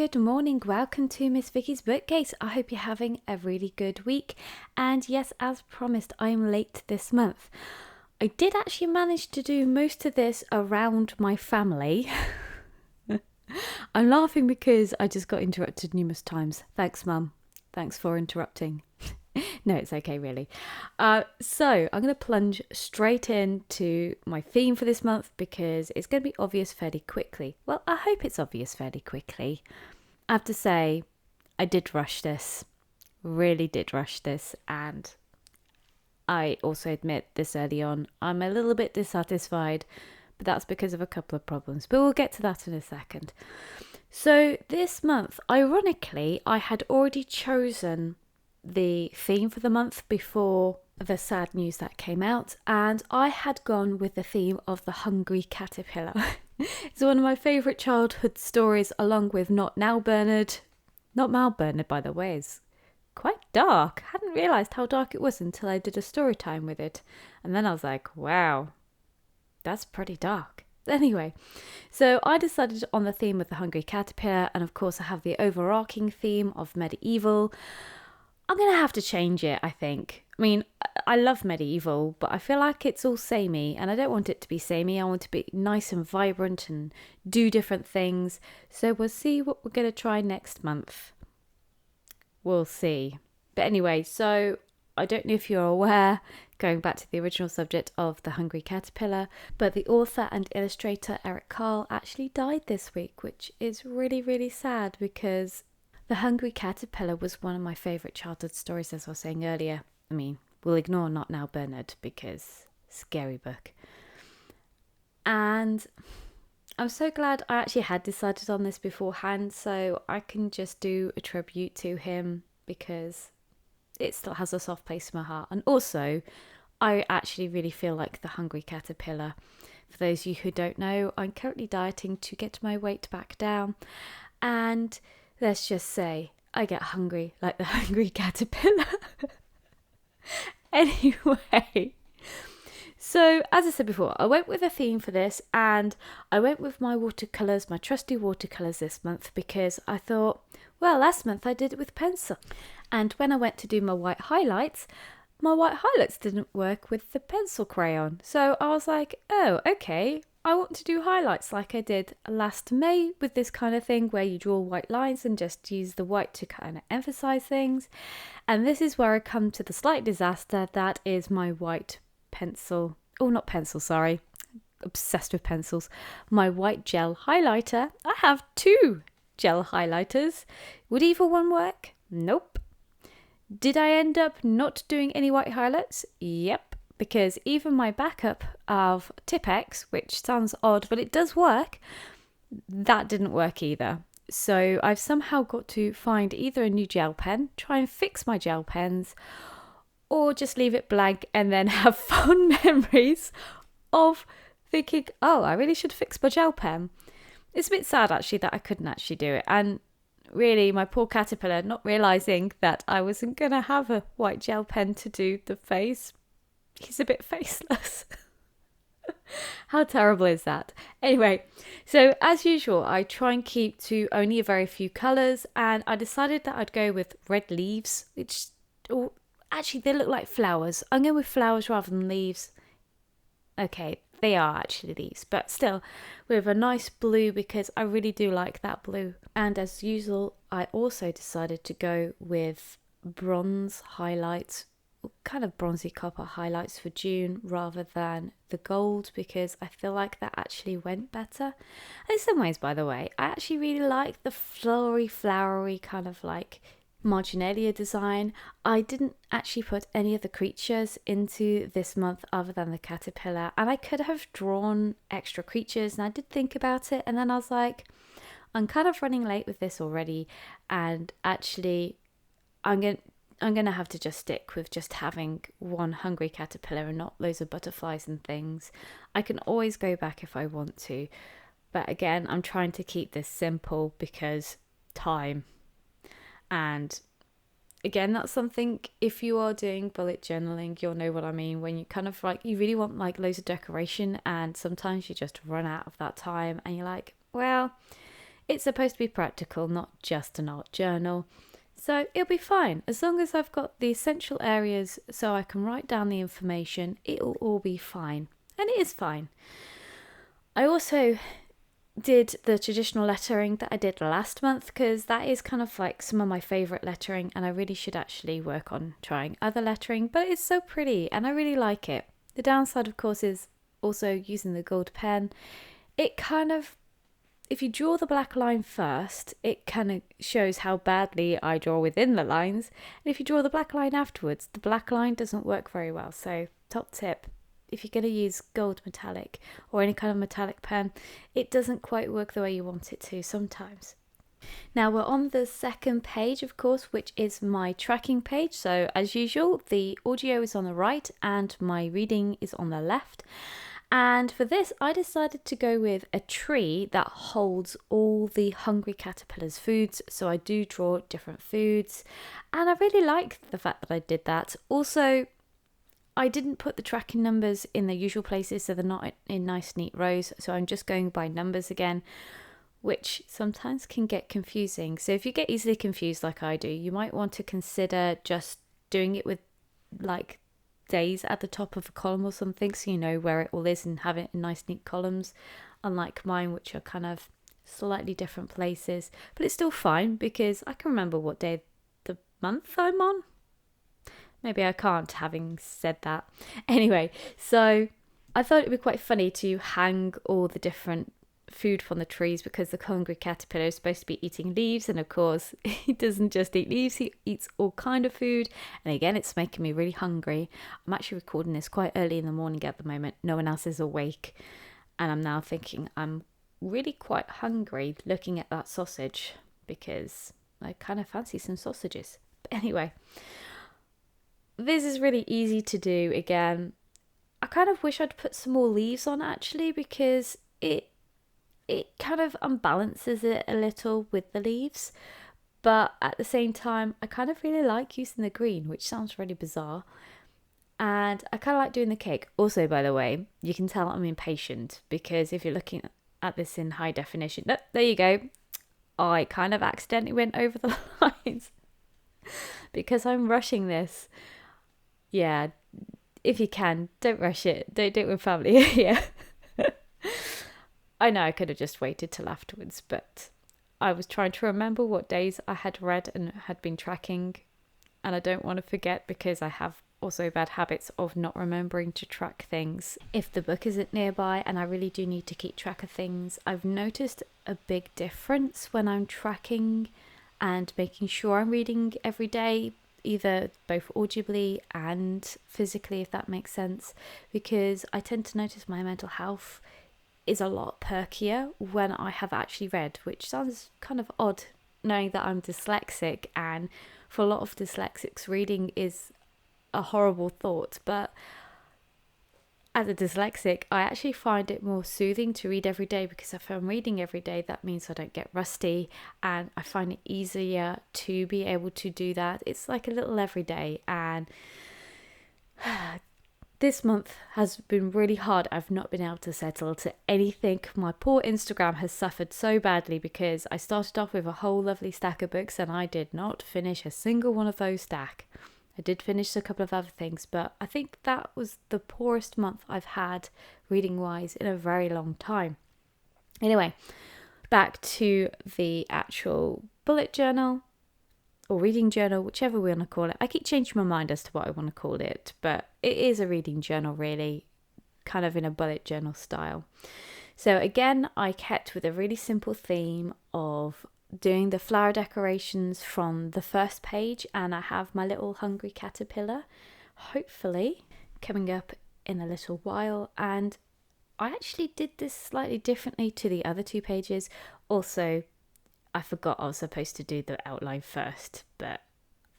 good morning. Welcome to Miss Vicky's Bookcase. I hope you're having a really good week. And yes, as promised, I'm late this month. I did actually manage to do most of this around my family. I'm laughing because I just got interrupted numerous times. Thanks, Mum. Thanks for interrupting. No, it's okay, really. So I'm going to plunge straight into my theme for this month because it's going to be obvious fairly quickly. Well, I hope it's obvious fairly quickly. I have to say, I did rush this. Really did rush this. And I also admit this early on, I'm a little bit dissatisfied, but that's because of a couple of problems. But we'll get to that in a second. So this month, ironically, I had already chosen the theme for the month before the sad news that came out, and I had gone with the theme of the hungry caterpillar. It's one of my favourite childhood stories, along with Not Now Bernard. Not Mal Bernard, by the way, is quite dark. I hadn't realised how dark it was until I did a story time with it, and then I was like, wow, that's pretty dark. Anyway, so I decided on the theme of the hungry caterpillar, and of course I have the overarching theme of medieval. I'm going to have to change it, I think. I mean, I love medieval, but I feel like it's all samey, and I don't want it to be samey. I want it to be nice and vibrant and do different things. So we'll see what we're going to try next month. We'll see. But anyway, so I don't know if you're aware, going back to the original subject of The Hungry Caterpillar, but the author and illustrator Eric Carle actually died this week, which is really, really sad because The Hungry Caterpillar was one of my favourite childhood stories, as I was saying earlier. I mean, we'll ignore Not Now Bernard because scary book. And I'm so glad I actually had decided on this beforehand, so I can just do a tribute to him because it still has a soft place in my heart. And also, I actually really feel like the hungry caterpillar. For those of you who don't know, I'm currently dieting to get my weight back down. And let's just say I get hungry like the hungry caterpillar. Anyway, so as I said before, I went with a theme for this, and I went with my watercolours, my trusty watercolours this month, because I thought, well, last month I did it with pencil. And when I went to do my white highlights didn't work with the pencil crayon. So I was like, oh, okay, I want to do highlights like I did last May with this kind of thing where you draw white lines and just use the white to kind of emphasize things. And this is where I come to the slight disaster that is my white pencil. Oh, not pencil, sorry. Obsessed with pencils. My white gel highlighter. I have 2 gel highlighters. Would either one work? Nope. Did I end up not doing any white highlights? Yep. Because even my backup of Tipp-Ex, which sounds odd, but it does work, that didn't work either. So I've somehow got to find either a new gel pen, try and fix my gel pens, or just leave it blank and then have fond memories of thinking, oh, I really should fix my gel pen. It's a bit sad actually that I couldn't actually do it. And really, my poor caterpillar, not realising that I wasn't going to have a white gel pen to do the face. He's a bit faceless. How terrible is that? Anyway, so as usual, I try and keep to only a very few colours, and I decided that I'd go with red leaves, which, or actually they look like flowers. I'm going with flowers rather than leaves. Okay, they are actually leaves, but still with a nice blue because I really do like that blue. And as usual, I also decided to go with bronze highlights, kind of bronzy copper highlights for June rather than the gold because I feel like that actually went better. And in some ways, by the way, I actually really like the flowery kind of like marginalia design. I didn't actually put any of the creatures into this month other than the caterpillar, and I could have drawn extra creatures, and I did think about it, and then I was like, I'm kind of running late with this already, and actually I'm gonna have to just stick with just having one hungry caterpillar and not loads of butterflies and things. I can always go back if I want to, but again, I'm trying to keep this simple because time. And again, that's something, if you are doing bullet journaling, you'll know what I mean, when you kind of like, you really want like loads of decoration and sometimes you just run out of that time and you're like, well, It's supposed to be practical, not just an art journal. So it'll be fine. As long as I've got the essential areas so I can write down the information, it'll all be fine. And it is fine. I also did the traditional lettering that I did last month, because that is kind of like some of my favourite lettering, and I really should actually work on trying other lettering, but it's so pretty and I really like it. The downside, of course, is also using the gold pen. It kind of, if you draw the black line first, it kind of shows how badly I draw within the lines. And if you draw the black line afterwards, the black line doesn't work very well. So top tip, if you're going to use gold metallic or any kind of metallic pen, it doesn't quite work the way you want it to sometimes. Now we're on the second page, of course, which is my tracking page. So as usual, the audio is on the right and my reading is on the left. And for this, I decided to go with a tree that holds all the Hungry Caterpillar's foods. So I do draw different foods, and I really like the fact that I did that. Also, I didn't put the tracking numbers in the usual places, so they're not in nice neat rows. So I'm just going by numbers again, which sometimes can get confusing. So if you get easily confused like I do, you might want to consider just doing it with like days at the top of a column or something, so you know where it all is and have it in nice neat columns, unlike mine, which are kind of slightly different places. But it's still fine because I can remember what day of the month I'm on. Maybe I can't, having said that. Anyway, so I thought it'd be quite funny to hang all the different food from the trees, because the hungry caterpillar is supposed to be eating leaves, and of course he doesn't just eat leaves, he eats all kind of food. And again, it's making me really hungry. I'm actually recording this quite early in the morning at the moment, no one else is awake, and I'm now thinking I'm really quite hungry looking at that sausage, because I kind of fancy some sausages. But anyway, this is really easy to do. Again, I kind of wish I'd put some more leaves on actually, because it kind of unbalances it a little with the leaves. But at the same time, I kind of really like using the green, which sounds really bizarre. And I kind of like doing the cake. Also, by the way, you can tell I'm impatient, because if you're looking at this in high definition, oh, there you go. I kind of accidentally went over the lines because I'm rushing this. Yeah, if you can, don't rush it. Don't do it with family. Yeah. I know I could have just waited till afterwards, but I was trying to remember what days I had read and had been tracking, and I don't want to forget, because I have also bad habits of not remembering to track things if the book isn't nearby, and I really do need to keep track of things. I've noticed a big difference when I'm tracking and making sure I'm reading every day, either both audibly and physically, if that makes sense, because I tend to notice my mental health is a lot perkier when I have actually read, which sounds kind of odd knowing that I'm dyslexic, and for a lot of dyslexics reading is a horrible thought, but as a dyslexic I actually find it more soothing to read every day, because if I'm reading every day, that means I don't get rusty, and I find it easier to be able to do that. It's like a little everyday, and this month has been really hard. I've not been able to settle to anything. My poor Instagram has suffered so badly, because I started off with a whole lovely stack of books and I did not finish a single one of those stack. I did finish a couple of other things, but I think that was the poorest month I've had reading wise in a very long time. Anyway, back to the actual bullet journal, or reading journal, whichever we want to call it. I keep changing my mind as to what I want to call it, but it is a reading journal really, kind of in a bullet journal style. So again, I kept with a really simple theme of doing the flower decorations from the first page, and I have my little hungry caterpillar, hopefully, coming up in a little while. And I actually did this slightly differently to the other two pages. Also, I forgot I was supposed to do the outline first, but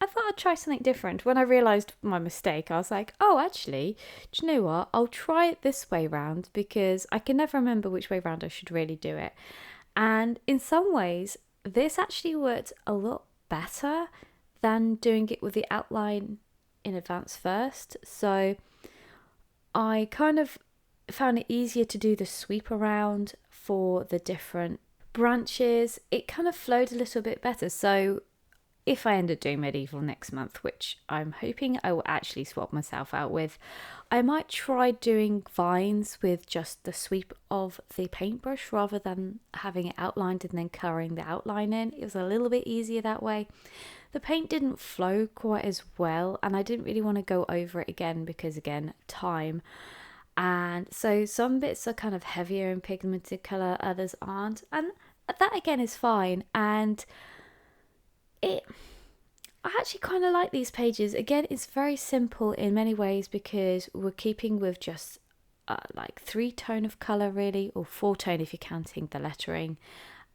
I thought I'd try something different. When I realised my mistake, I was like, oh, actually, do you know what? I'll try it this way round, because I can never remember which way round I should really do it. And in some ways, this actually worked a lot better than doing it with the outline in advance first. So I kind of found it easier to do the sweep around for the different branches, it kind of flowed a little bit better. So if I end up doing medieval next month, which I'm hoping I will actually swap myself out with, I might try doing vines with just the sweep of the paintbrush rather than having it outlined and then colouring the outline in. It was a little bit easier that way. The paint didn't flow quite as well, and I didn't really want to go over it again because, again, time. And so some bits are kind of heavier in pigmented colour, others aren't, and that again is fine. And I actually kind of like these pages. Again, it's very simple in many ways because we're keeping with just like 3-tone of colour really, or 4-tone if you're counting the lettering.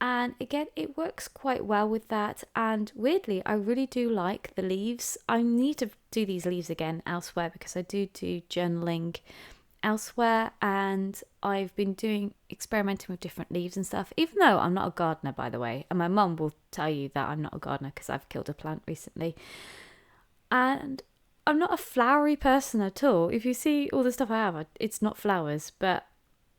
And again, it works quite well with that. And weirdly, I really do like the leaves. I need to do these leaves again elsewhere because I do journaling elsewhere, and I've been experimenting with different leaves and stuff, even though I'm not a gardener, by the way, and my mum will tell you that I'm not a gardener because I've killed a plant recently, and I'm not a flowery person at all. If you see all the stuff I have, it's not flowers, but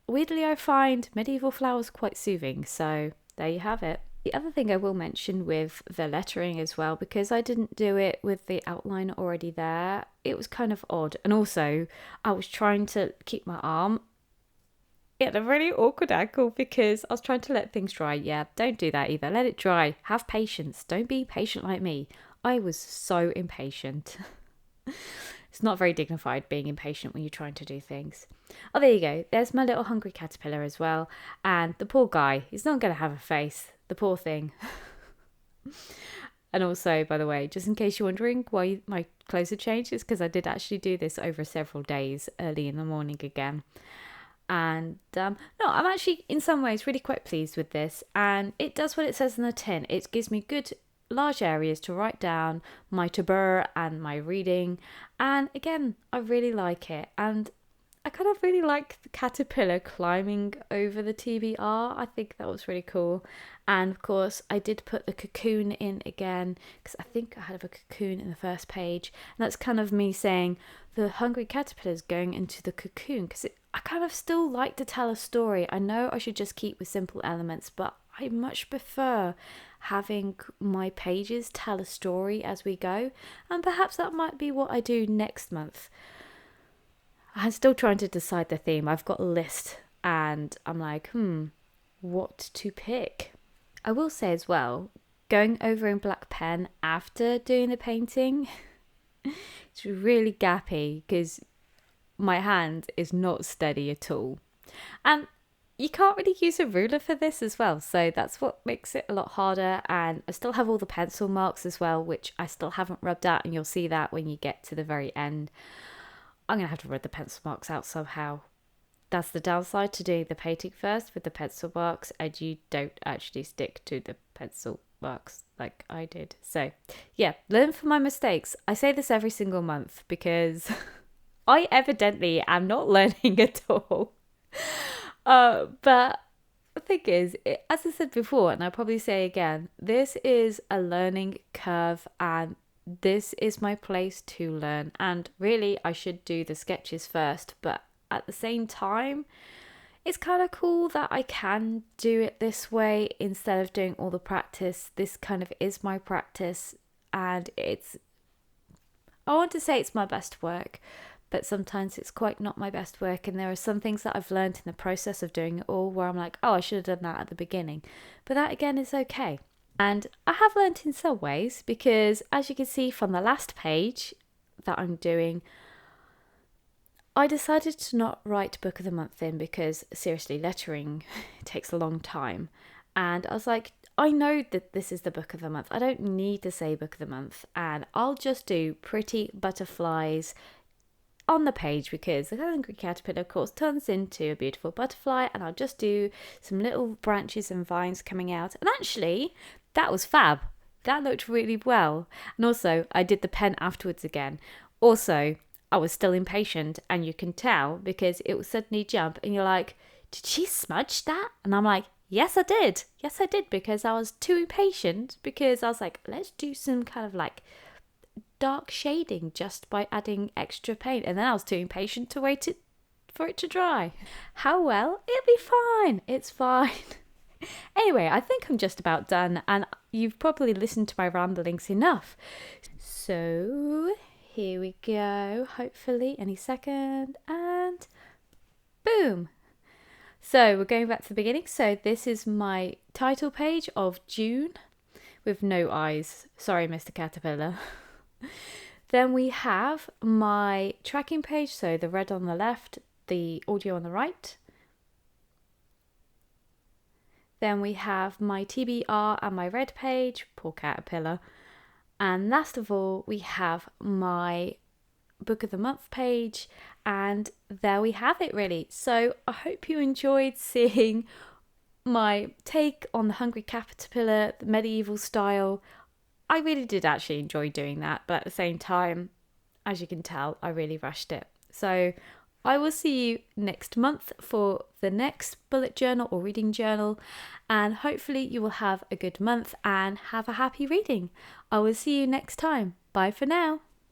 weirdly I find medieval flowers quite soothing, so there you have it. The other thing I will mention with the lettering as well, because I didn't do it with the outline already there, it was kind of odd. And also, I was trying to keep my arm at a really awkward angle because I was trying to let things dry. Yeah, don't do that either. Let it dry. Have patience. Don't be patient like me. I was so impatient. It's not very dignified being impatient when you're trying to do things. Oh, there you go. There's my little hungry caterpillar as well. And the poor guy, he's not going to have a face. The poor thing. And also, by the way, just in case you're wondering why my clothes have changed, it's because I did actually do this over several days, early in the morning again. And no, I'm actually in some ways really quite pleased with this. And it does what it says in the tin. It gives me good large areas to write down my tabur and my reading. And again, I really like it. And I kind of really like the caterpillar climbing over the TBR. I think that was really cool. And of course, I did put the cocoon in again because I think I had a cocoon in the first page. And that's kind of me saying the hungry caterpillar is going into the cocoon because I kind of still like to tell a story. I know I should just keep with simple elements, but I much prefer having my pages tell a story as we go. And perhaps that might be what I do next month. I'm still trying to decide the theme. I've got a list and I'm like, what to pick? I will say as well, going over in black pen after doing the painting, it's really gappy because my hand is not steady at all. And you can't really use a ruler for this as well, so that's what makes it a lot harder. And I still have all the pencil marks as well, which I still haven't rubbed out, and you'll see that when you get to the very end. I'm going to have to rub the pencil marks out somehow. That's the downside to doing the painting first with the pencil marks, and you don't actually stick to the pencil marks like I did. So yeah, learn from my mistakes. I say this every single month because I evidently am not learning at all. But the thing is, as I said before, and I'll probably say again, this is a learning curve and this is my place to learn. And really, I should do the sketches first, but at the same time, it's kind of cool that I can do it this way instead of doing all the practice. This kind of is my practice, and I want to say it's my best work, but sometimes it's quite not my best work, and there are some things that I've learned in the process of doing it all where I'm like, oh, I should have done that at the beginning. But that again is okay. And I have learned in some ways because, as you can see from the last page that I'm doing, I decided to not write Book of the Month in because, seriously, lettering takes a long time. And I was like, I know that this is the Book of the Month. I don't need to say Book of the Month. And I'll just do pretty butterflies on the page because the hungry caterpillar, of course, turns into a beautiful butterfly. And I'll just do some little branches and vines coming out. And actually, that was fab. That looked really well. And also, I did the pen afterwards again. Also, I was still impatient, and you can tell because it will suddenly jump and you're like, did she smudge that? And I'm like, yes, I did. Yes, I did, because I was too impatient because I was like, let's do some kind of like dark shading just by adding extra paint. And then I was too impatient to wait for it to dry. How well? It'll be fine. It's fine. Anyway, I think I'm just about done, and you've probably listened to my ramblings enough. So here we go, hopefully any second, and boom. So we're going back to the beginning. So this is my title page of June with no eyes. Sorry, Mr. Caterpillar. Then we have my tracking page, so the red on the left, the audio on the right. Then we have my TBR and my red page, poor caterpillar. And last of all, we have my book of the month page, and there we have it really. So I hope you enjoyed seeing my take on the Hungry Caterpillar, the medieval style. I really did actually enjoy doing that, but at the same time, as you can tell, I really rushed it. So I will see you next month for the next bullet journal or reading journal, and hopefully you will have a good month and have a happy reading. I will see you next time. Bye for now.